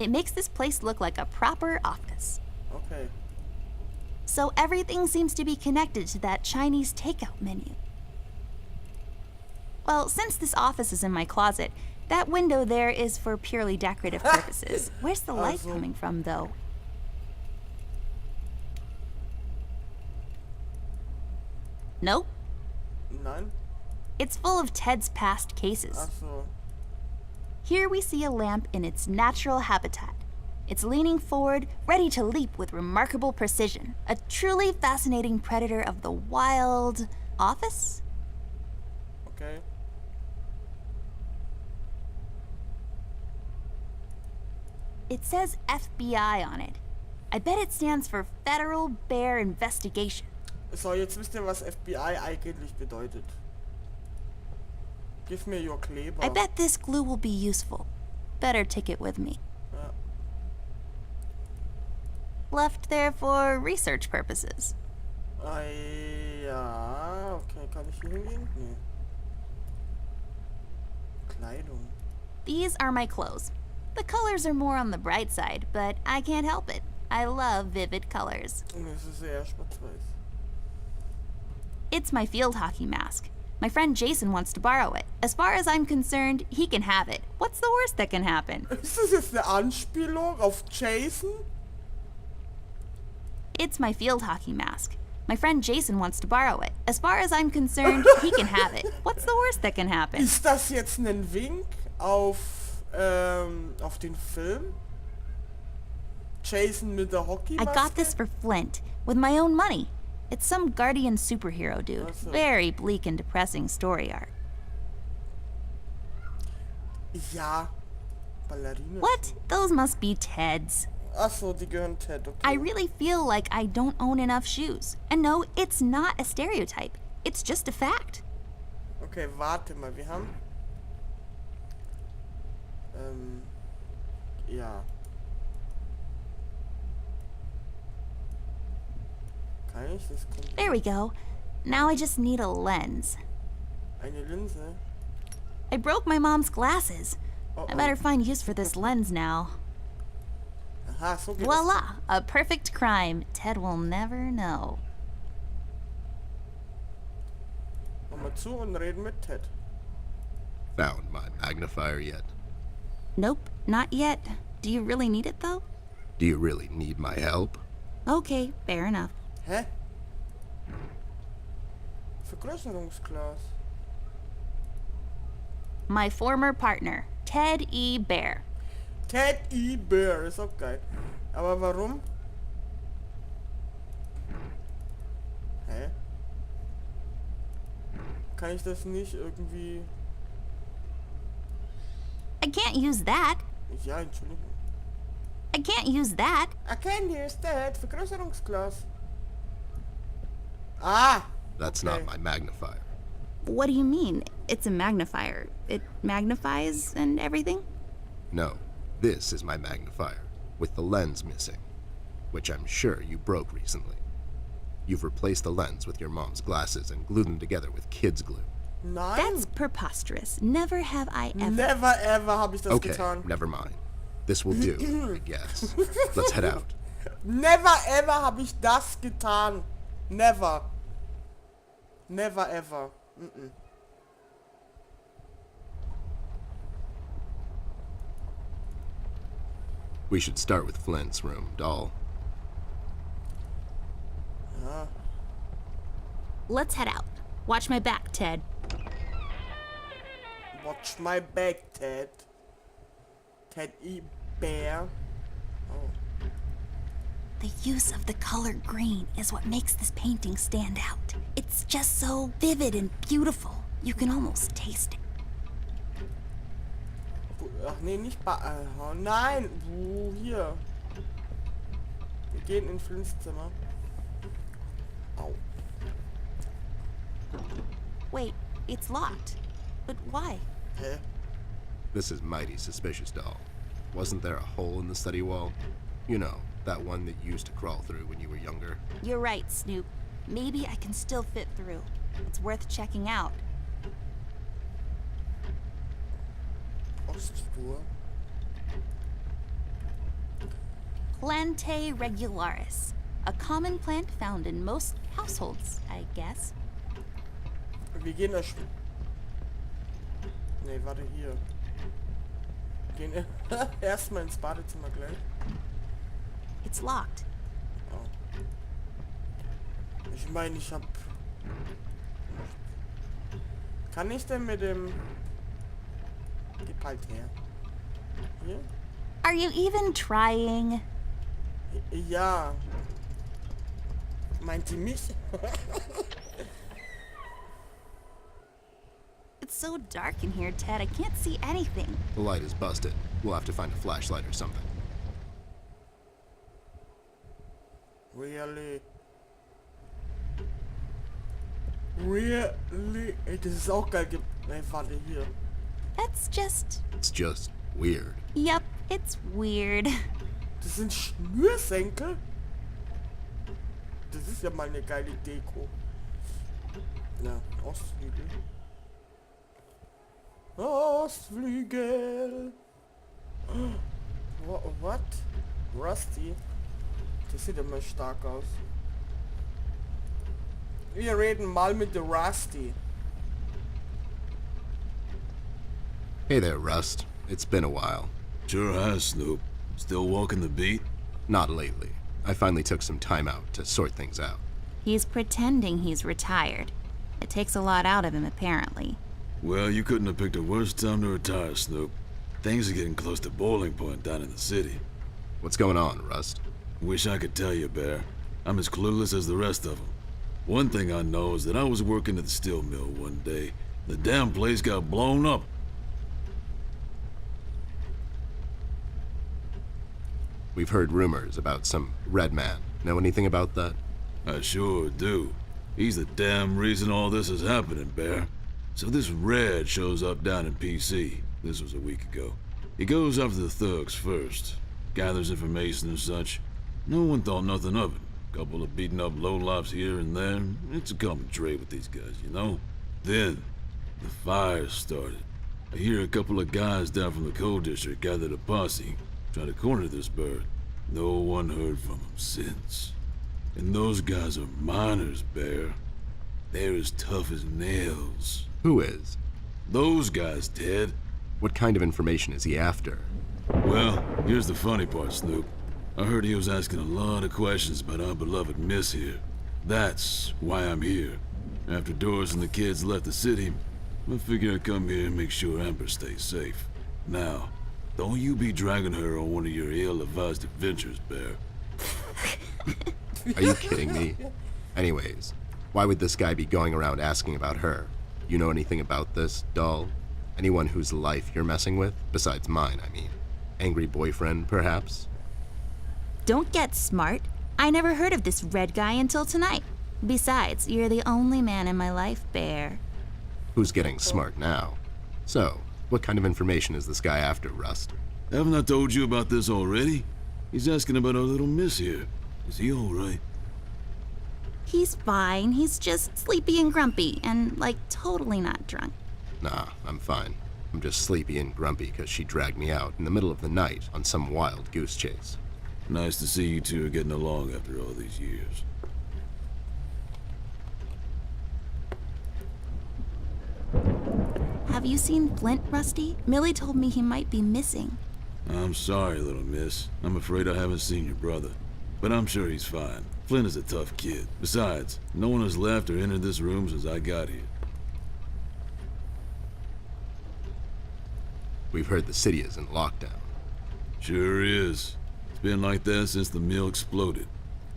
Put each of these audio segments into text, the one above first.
It makes this place look like a proper office. Okay. So everything seems to be connected to that Chinese takeout menu. Well, since this office is in my closet, that window there is for purely decorative purposes. Where's the light coming from, though? Nope. None? It's full of Ted's past cases. Ach so. Here we see a lamp in its natural habitat. It's leaning forward, ready to leap with remarkable precision. A truly fascinating predator of the wild office? Okay. It says FBI on it. I bet it stands for Federal Bear Investigation. So, jetzt wisst ihr, was FBI eigentlich bedeutet. Give me your Kleber. I bet this glue will be useful. Better take it with me. Ja. Left there for research purposes. Ja, okay, kann ich hier hingehen? Nee. Kleidung. These are my clothes. The colors are more on the bright side, but I can't help it. I love vivid colors. Es ist eher schwarz-weiß. It's my field hockey mask. My friend Jason wants to borrow it. As far as I'm concerned, he can have it. What's the worst that can happen? Ist das jetzt eine Anspielung auf Jason? It's my field hockey mask. My friend Jason wants to borrow it. As far as I'm concerned, he can have it. What's the worst that can happen? Ist das jetzt ein Wink auf den Film? Jason mit der Hockeymaske? I got this for Flint, with my own money. It's some guardian superhero dude. Ach so. Very bleak and depressing story art. Ja. Ballerina. What? Those must be Ted's. Achso, die gehören Ted, okay. I really feel like I don't own enough shoes. And no, it's not a stereotype. It's just a fact. Okay, warte mal, wir haben... ja. Kann ich das komplett... There we go. Now I just need a lens. Eine Linse? I broke my mom's glasses. Oh, I better find use for this lens now. Aha, so geht Voila! A perfect crime. Ted will never know. das. Mal zu und reden mit Ted. Found my magnifier yet? Nope, not yet. Do you really need it though? Do you really need my help? Okay, fair enough. Hä? Vergrößerungsglas. My former partner, Ted E. Bear. Ted E. Bear, ist auch geil. Aber warum? Hä? Kann ich das nicht irgendwie... I can't use that. Ja, Entschuldigung. I can't use that. I can't use that. Vergrößerungsglas. Ah! That's Okay. not my magnifier. What do you mean? It's a magnifier. It magnifies and everything? No, this is my magnifier, with the lens missing, which I'm sure you broke recently. You've replaced the lens with your mom's glasses and glued them together with kids' glue. Nein! That's preposterous. Never have I ever. Never ever habe ich das Okay, getan. never mind. This will do, I guess. Let's head out. Never ever habe ich das getan. Never. Never ever. Mm-mm. We should start with Flint's room, doll. Ja. Let's head out. Watch my back, Ted. Watch my back, Ted. Ted E. Bear. Oh. The use of the color green is what makes this painting stand out. It's just so vivid and beautiful. You can almost taste it. Ach nee, nicht bei... Oh nein! Hier. gehen in Flints Zimmer. Au. Wait, it's locked. But why? Hä? This is mighty suspicious, doll. Wasn't there a hole in the study wall? You know, that one that you used to crawl through when you were younger. You're right, Snoop. Maybe I can still fit through. It's worth checking out. Ostflur. Plante regularis. A common plant found in most households, I guess. Wir gehen da schon. Nee, warte, hier. Wir gehen erstmal ins Badezimmer gleich. It's locked. Oh. Ich meine, ich hab... Kann ich denn mit dem... Gib halt her. Hier? Are you even trying? Ja. Meint sie mich? It's so dark in here, Ted. I can't see anything. The light is busted. We'll have to find a flashlight or something. Really? Really? Ey, das ist auch geil. Ey, warte, hier. That's just... It's just weird. Yep, it's weird. Das sind Schnürsenkel? Das ist ja mal eine geile Deko. Ja, Ostflügel. Ostflügel. What? Rusty? Das sieht immer stark aus. Wir reden mal mit der Rusty. Hey there, Rust. It's been a while. Sure has, Snoop. Still walking the beat? Not lately. I finally took some time out to sort things out. He's pretending he's retired. It takes a lot out of him, apparently. Well, you couldn't have picked a worse time to retire, Snoop. Things are getting close to boiling point down in the city. What's going on, Rust? Wish I could tell you, Bear. I'm as clueless as the rest of them. One thing I know is that I was working at the steel mill one day. The damn place got blown up. We've heard rumors about some red man. Know anything about that? I sure do. He's the damn reason all this is happening, Bear. So this Red shows up down in PC. This was a week ago. He goes after the thugs first. Gathers information and such. No one thought nothing of it. Couple of beaten up lowlifes here and there. It's a common trait with these guys, you know? Then, the fire started. I hear a couple of guys down from the coal district gathered a posse. Try to corner this bird. No one heard from him since. And those guys are miners, Bear. They're as tough as nails. Who is? Those guys, Ted. What kind of information is he after? Well, here's the funny part, Snoop. I heard he was asking a lot of questions about our beloved Miss here. That's why I'm here. After Doris and the kids left the city, I figured I'd come here and make sure Amber stays safe. Now, don't you be dragging her on one of your ill-advised adventures, Bear. Are you kidding me? Anyways, why would this guy be going around asking about her? You know anything about this, doll? Anyone whose life you're messing with? Besides mine, I mean. Angry boyfriend, perhaps? Don't get smart. I never heard of this red guy until tonight. Besides, you're the only man in my life, Bear. Who's getting smart now? So, what kind of information is this guy after, Rust? Haven't I told you about this already? He's asking about our little Miss here. Is he all right? He's fine. He's just sleepy and grumpy and, like, totally not drunk. Nah, I'm fine. I'm just sleepy and grumpy because she dragged me out in the middle of the night on some wild goose chase. Nice to see you two are getting along after all these years. Have you seen Flint, Rusty? Millie told me he might be missing. I'm sorry, little miss. I'm afraid I haven't seen your brother. But I'm sure he's fine. Flint is a tough kid. Besides, no one has left or entered this room since I got here. We've heard the city is in lockdown. Sure is. It's been like that since the mill exploded.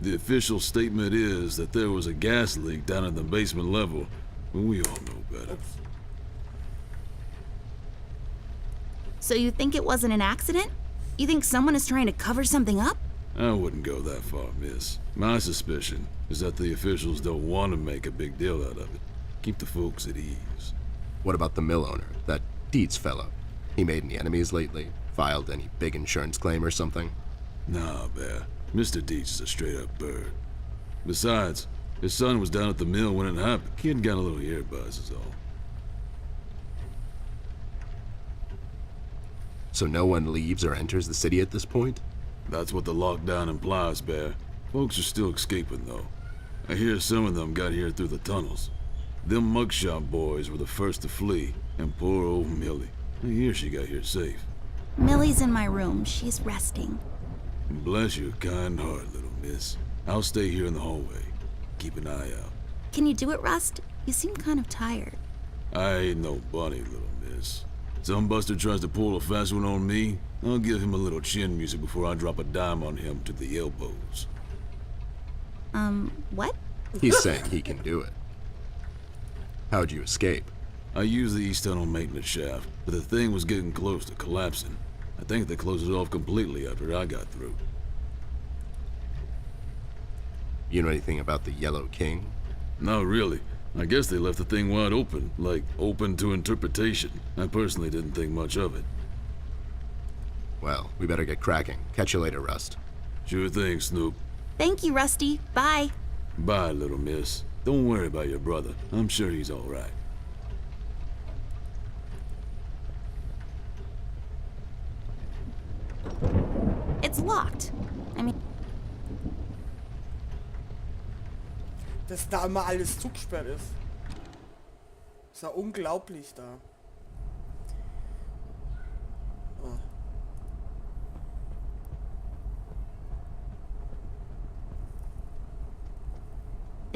The official statement is that there was a gas leak down at the basement level, but we all know better. So you think it wasn't an accident? You think someone is trying to cover something up? I wouldn't go that far, miss. My suspicion is that the officials don't want to make a big deal out of it. Keep the folks at ease. What about the mill owner, that Dietz fellow? He made any enemies lately? Filed any big insurance claim or something? Nah, Bear. Mr. Dietz is a straight-up bird. Besides, his son was down at the mill when it happened. Kid got a little ear buzz is all. So no one leaves or enters the city at this point? That's what the lockdown implies, Bear. Folks are still escaping, though. I hear some of them got here through the tunnels. Them mugshot boys were the first to flee, and poor old Millie. I hear she got here safe. Millie's in my room. She's resting. Bless your kind heart, little miss. I'll stay here in the hallway. Keep an eye out. Can you do it, Rust? You seem kind of tired. I ain't no bunny, little miss. Some buster tries to pull a fast one on me, I'll give him a little chin music before I drop a dime on him to the elbows. What? He's saying he can do it. How'd you escape? I used the East Tunnel maintenance shaft, but the thing was getting close to collapsing. I think they closed it off completely after I got through. You know anything about the Yellow King? Not really. I guess they left the thing wide open, like open to interpretation. I personally didn't think much of it. Well, we better get cracking. Catch you later, Rust. Sure thing, Snoop. Thank you, Rusty. Bye. Bye, little miss. Don't worry about your brother. I'm sure he's all right. It's locked. I mean, Dass da immer alles zugesperrt ist. Ist ja unglaublich da. Oh.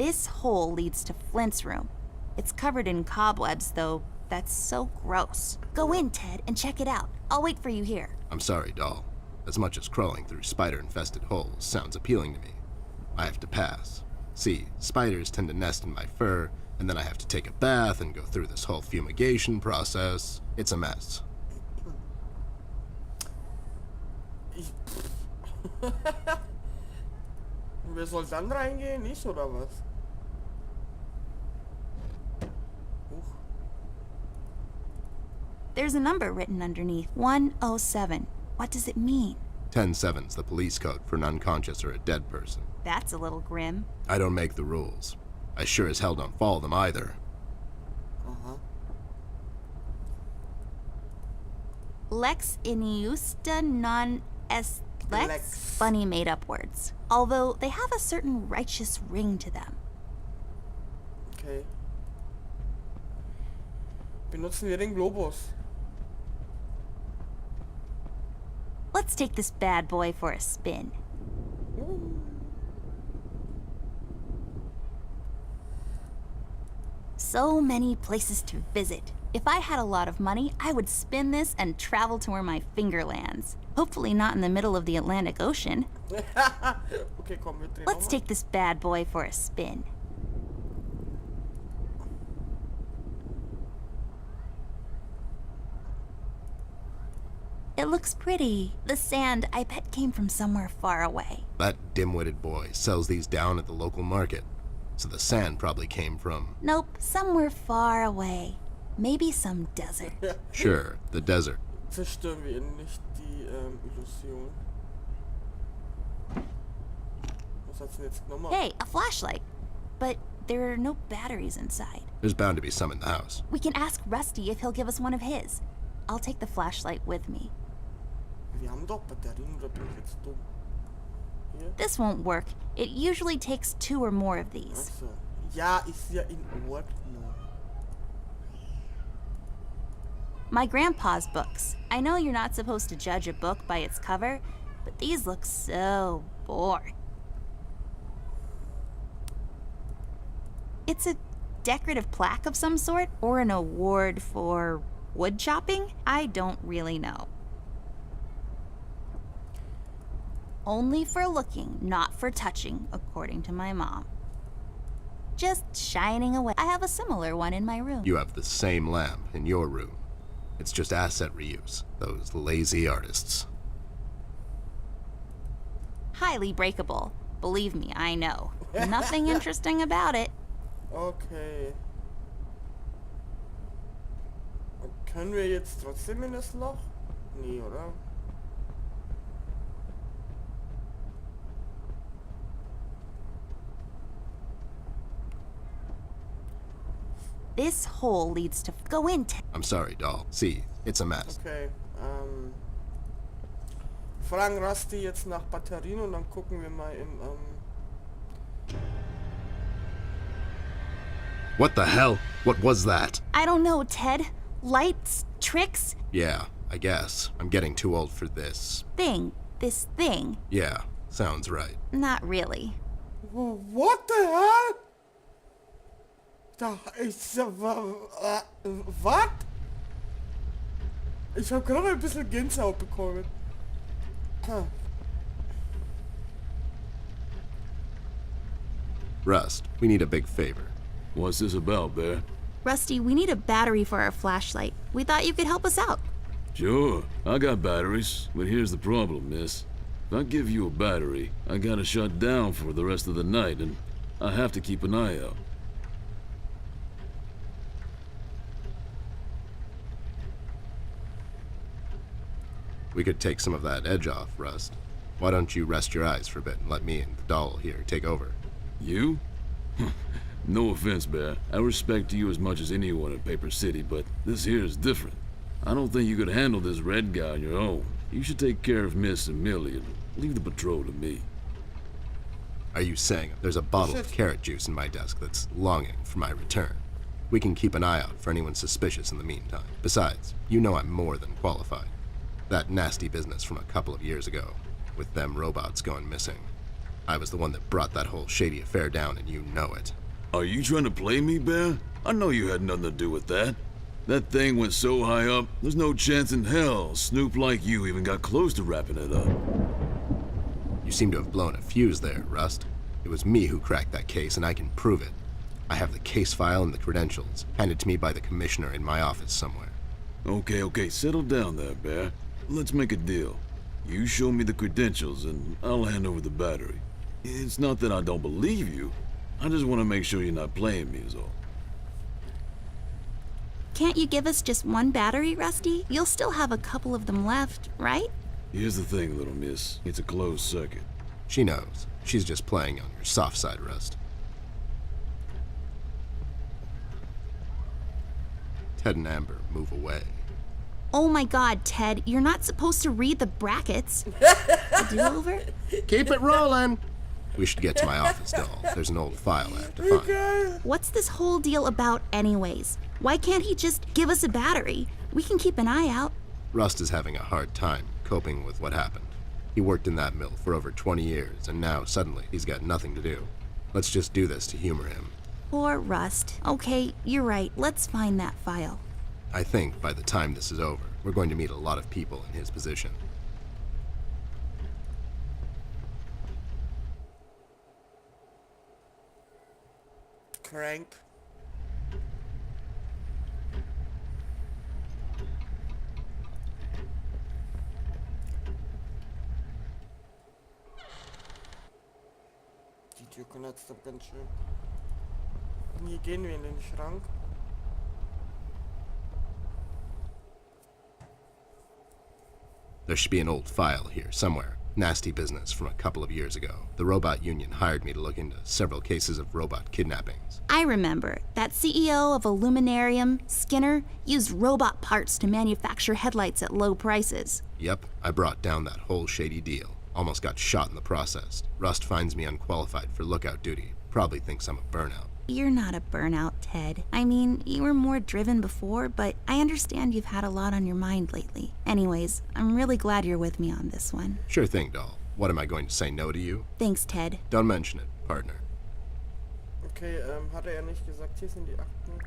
this hole leads to Flint's room. It's covered in cobwebs, though. That's so gross. Go in, Ted, and check it out. I'll wait for you here. I'm sorry, doll. As much as crawling through spider-infested holes sounds appealing to me, I have to pass. See, spiders tend to nest in my fur, and then I have to take a bath and go through this whole fumigation process. It's a mess. Wer soll dann reingehen? Ich oder was? Huch. There's a number written underneath. 107. What does it mean? 10-7's the police code for an unconscious or a dead person. That's a little grim. I don't make the rules. I sure as hell don't follow them either. Aha. Lex iniusta non est lex? Lex. Funny made-up words. Although they have a certain righteous ring to them. Okay. Benutzen wir den Globus. Let's take this bad boy for a spin. So many places to visit. If I had a lot of money, I would spin this and travel to where my finger lands. Hopefully not in the middle of the Atlantic Ocean. Okay, komm, wir drehen Let's nochmal. take this bad boy for a spin. It looks pretty. The sand, I bet, came from somewhere far away. That dim-witted boy sells these down at the local market. So the sand probably came from... Nope, somewhere far away. Maybe some desert. Sure, the desert. Zerstören wir nicht die Illusion. Was hat's denn jetzt genommen? Hey, a flashlight. But there are no batteries inside. There's bound to be some in the house. We can ask Rusty if he'll give us one of his. I'll take the flashlight with me. Wir haben doch Batterien, oder bin ich jetzt dumm? Hier? This won't work. It usually takes 2 or more of these. Achso. Ja, ist ja in Ordnung. My grandpa's books. I know you're not supposed to judge a book by its cover, but these look so boring. It's a decorative plaque of some sort, or an award for wood chopping? I don't really know. Only for looking, not for touching, according to my mom. Just shining away. I have a similar one in my room. You have the same lamp in your room. It's just asset reuse. Those lazy artists. highly breakable. Believe me, I know. Nothing interesting about it. Okay. Und können wir jetzt trotzdem in das Loch? Nee, oder? This hole leads to go in. I'm sorry, doll. See, it's a mess. Okay, fragen Rusty jetzt nach Batterien und dann gucken wir mal im, What the hell? What was that? I don't know, Ted. Lights? Tricks? Yeah, I guess. I'm getting too old for this. This thing. Yeah, sounds right. Not really. What the hell? Da ist was? Ich habe gerade ein bisschen Gänsehaut bekommen. Huh. Rust, we need a big favor. What's this about, Bear? Rusty, we need a battery for our flashlight. We thought you could help us out. Sure, I got batteries, but here's the problem, miss. If I give you a battery, I gotta shut down for the rest of the night, and I have to keep an eye out. We could take some of that edge off, Rust. Why don't you rest your eyes for a bit and let me and the doll here take over? You? No offense, Bear. I respect you as much as anyone in Paper City, but this here is different. I don't think you could handle this red guy on your own. You should take care of Miss and Millie and leave the patrol to me. Are you saying there's a bottle of carrot juice in my desk that's longing for my return? We can keep an eye out for anyone suspicious in the meantime. Besides, you know I'm more than qualified. That nasty business from a couple of years ago, with them robots going missing. I was the one that brought that whole shady affair down, and you know it. Are you trying to play me, Bear? I know you had nothing to do with that. That thing went so high up, there's no chance in hell Snoop like you even got close to wrapping it up. You seem to have blown a fuse there, Rust. It was me who cracked that case, and I can prove it. I have the case file and the credentials, handed to me by the commissioner in my office somewhere. Okay, settle down there, Bear. Let's make a deal. You show me the credentials, and I'll hand over the battery. It's not that I don't believe you. I just want to make sure you're not playing me is all. Can't you give us just one battery, Rusty? You'll still have a couple of them left, right? Here's the thing, little miss. It's a closed circuit. She knows. She's just playing on your soft side, Rust. Ted and Amber move away. Oh my god, Ted, you're not supposed to read the brackets. A do-over? Keep it rolling! We should get to my office, doll. There's an old file I have to find. What's this whole deal about anyways? Why can't he just give us a battery? We can keep an eye out. Rust is having a hard time coping with what happened. He worked in that mill for over 20 years, and now suddenly he's got nothing to do. Let's just do this to humor him. Poor Rust. Okay, you're right. Let's find that file. I think by the time this is over, we're going to meet a lot of people in his position. Crank. Die Tür knarzt doch ganz schön. Und hier gehen wir in den Schrank. There should be an old file here somewhere. Nasty business from a couple of years ago. The robot union hired me to look into several cases of robot kidnappings. I remember. That CEO of Illuminarium, Skinner, used robot parts to manufacture headlights at low prices. Yep, I brought down that whole shady deal. Almost got shot in the process. Rust finds me unqualified for lookout duty. Probably thinks I'm a burnout. You're not a burnout, Ted. I mean, you were more driven before, but I understand you've had a lot on your mind lately. Anyways, I'm really glad you're with me on this one. Sure thing, doll. What, am I going to say no to you? Thanks, Ted. Don't mention it, partner. Okay, hatte er nicht gesagt, hier sind die Akten.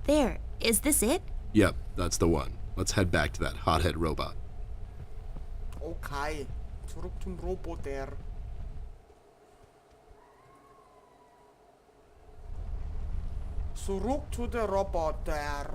There. Is this it? Yep, that's the one. Let's head back to that hothead robot. Okay, zurück zum Roboter. Zurück zu der Roboter.